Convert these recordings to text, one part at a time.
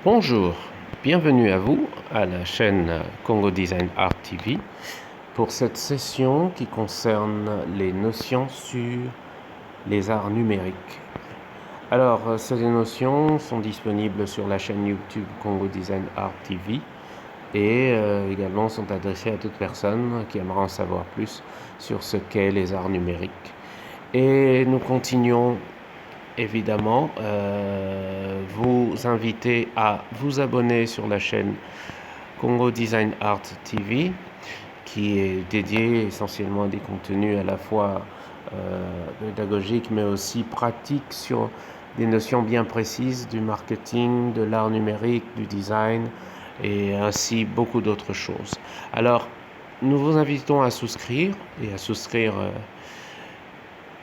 Bonjour, bienvenue à vous à la chaîne Congo Design Art TV pour cette session qui concerne les notions sur les arts numériques. Alors, ces notions sont disponibles sur la chaîne YouTube Congo Design Art TV et également sont adressées à toute personne qui aimerait en savoir plus sur ce qu'est les arts numériques. Et nous continuons évidemment vous inviter à vous abonner sur la chaîne Congo Design Art TV qui est dédiée essentiellement à des contenus à la fois pédagogiques mais aussi pratiques sur des notions bien précises du marketing, de l'art numérique, du design et ainsi beaucoup d'autres choses. Alors nous vous invitons à souscrire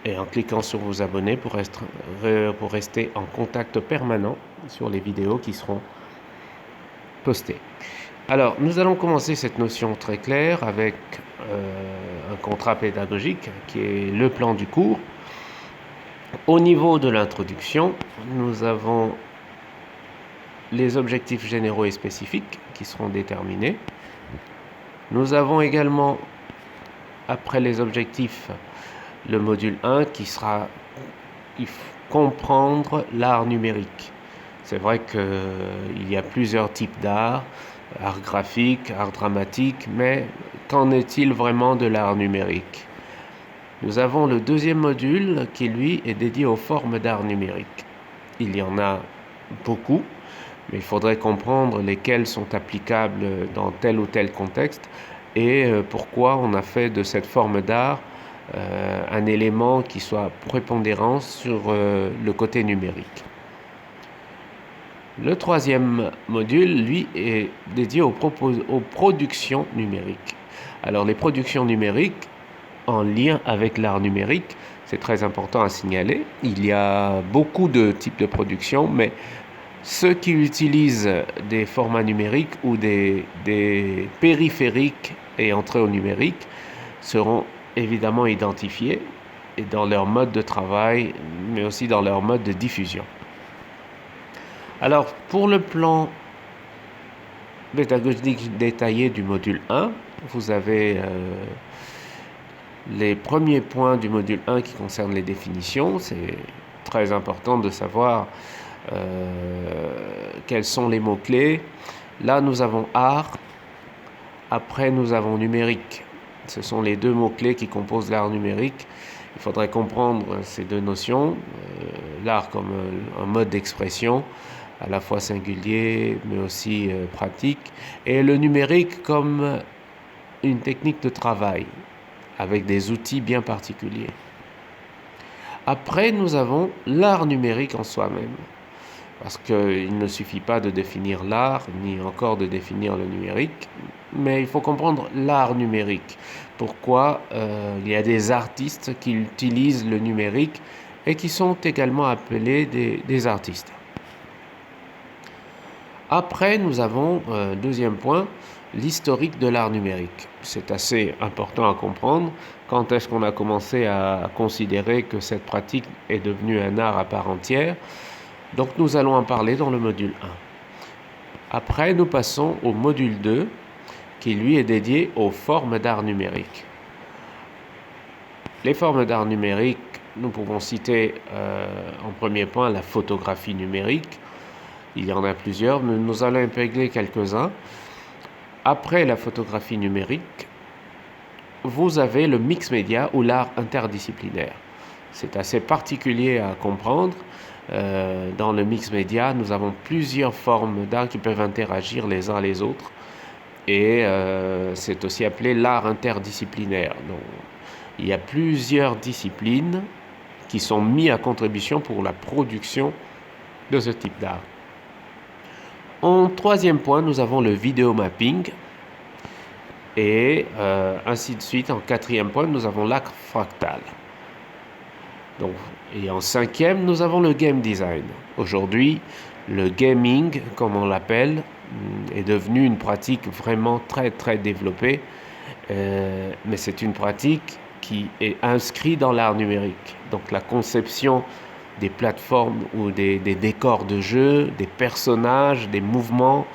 et en cliquant sur vous abonner pour rester en contact permanent sur les vidéos qui seront postées. Alors, nous allons commencer cette notion très claire avec un contrat pédagogique qui est le plan du cours. Au niveau de l'introduction, nous avons les objectifs généraux et spécifiques qui seront déterminés. Nous avons également, après les objectifs, le module 1 qui sera comprendre l'art numérique. C'est vrai qu'il y a plusieurs types d'art, art graphique, art dramatique, mais qu'en est-il vraiment de l'art numérique? Nous avons le deuxième module qui, lui, est dédié aux formes d'art numérique. Il y en a beaucoup, mais il faudrait comprendre lesquelles sont applicables dans tel ou tel contexte et pourquoi on a fait de cette forme d'art un élément qui soit prépondérant sur le côté numérique. Le troisième module, lui, est dédié aux productions numériques. Alors, les productions numériques en lien avec l'art numérique, c'est très important à signaler. Il y a beaucoup de types de productions, mais ceux qui utilisent des formats numériques ou des périphériques et entrées au numérique seront évidemment identifiés et dans leur mode de travail, mais aussi dans leur mode de diffusion. Alors, pour le plan pédagogique détaillé du module 1, vous avez les premiers points du module 1 qui concernent les définitions. C'est très important de savoir quels sont les mots-clés. Là, nous avons art. Après, nous avons numérique. Ce sont les deux mots-clés qui composent l'art numérique. Il faudrait comprendre ces deux notions. L'art comme un mode d'expression, à la fois singulier, mais aussi pratique. Et le numérique comme une technique de travail, avec des outils bien particuliers. Après, nous avons l'art numérique en soi-même. Parce qu'il ne suffit pas de définir l'art, ni encore de définir le numérique, mais il faut comprendre l'art numérique. Pourquoi il y a des artistes qui utilisent le numérique et qui sont également appelés des artistes. Après, nous avons, deuxième point, l'historique de l'art numérique. C'est assez important à comprendre. Quand est-ce qu'on a commencé à considérer que cette pratique est devenue un art à part entière? Donc nous allons en parler dans le module 1. Après, nous passons au module 2, qui lui est dédié aux formes d'art numérique. Les formes d'art numérique, nous pouvons citer en premier point la photographie numérique. Il y en a plusieurs, mais nous allons intégrer quelques-uns. Après la photographie numérique, vous avez le mix média ou l'art interdisciplinaire. C'est assez particulier à comprendre. Dans le mix média, nous avons plusieurs formes d'art qui peuvent interagir les uns les autres. Et c'est aussi appelé l'art interdisciplinaire. Donc, il y a plusieurs disciplines qui sont mises à contribution pour la production de ce type d'art. En troisième point, nous avons le vidéo mapping. Et ainsi de suite. En quatrième point, nous avons l'art fractal. Donc, et en cinquième, nous avons le game design. Aujourd'hui, le gaming, comme on l'appelle, est devenu une pratique vraiment très très développée. Mais c'est une pratique qui est inscrite dans l'art numérique. Donc la conception des plateformes ou des décors de jeu, des personnages, des mouvements,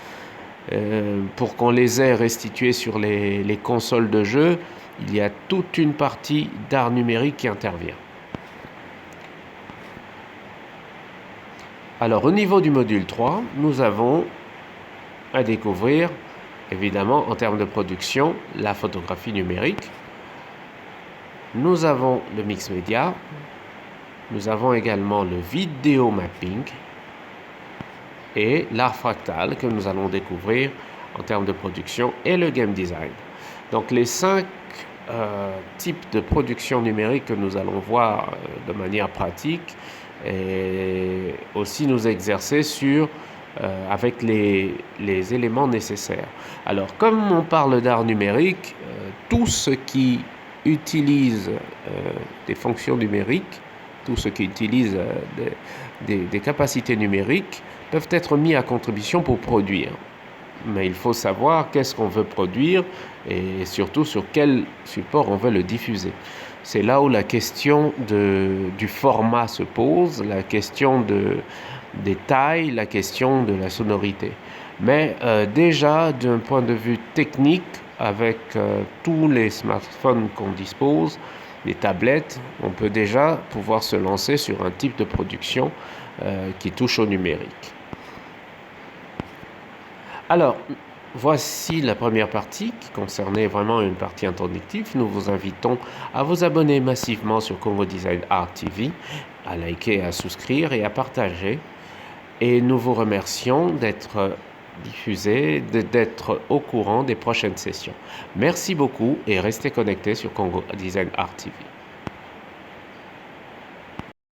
pour qu'on les ait restitués sur les consoles de jeu. Il y a toute une partie d'art numérique qui intervient. Alors, au niveau du module 3, nous avons à découvrir, évidemment, en termes de production, la photographie numérique. Nous avons le mix média. Nous avons également le vidéo mapping et l'art fractal que nous allons découvrir en termes de production et le game design. Donc, les 5 types de production numérique que nous allons voir de manière pratique et aussi nous exercer sur avec les éléments nécessaires. Alors, comme on parle d'art numérique, tout ce qui utilise des fonctions numériques, tout ce qui utilise des capacités numériques peuvent être mis à contribution pour produire. Mais il faut savoir qu'est-ce qu'on veut produire et surtout sur quel support on veut le diffuser. C'est là où la question du format se pose, la question des tailles, la question de la sonorité. Mais déjà, d'un point de vue technique, avec tous les smartphones qu'on dispose, les tablettes, on peut déjà pouvoir se lancer sur un type de production qui touche au numérique. Alors, voici la première partie qui concernait vraiment une partie introductive. Nous vous invitons à vous abonner massivement sur Congo Design Art TV, à liker, à souscrire et à partager. Et nous vous remercions d'être diffusés, d'être au courant des prochaines sessions. Merci beaucoup et restez connectés sur Congo Design Art TV.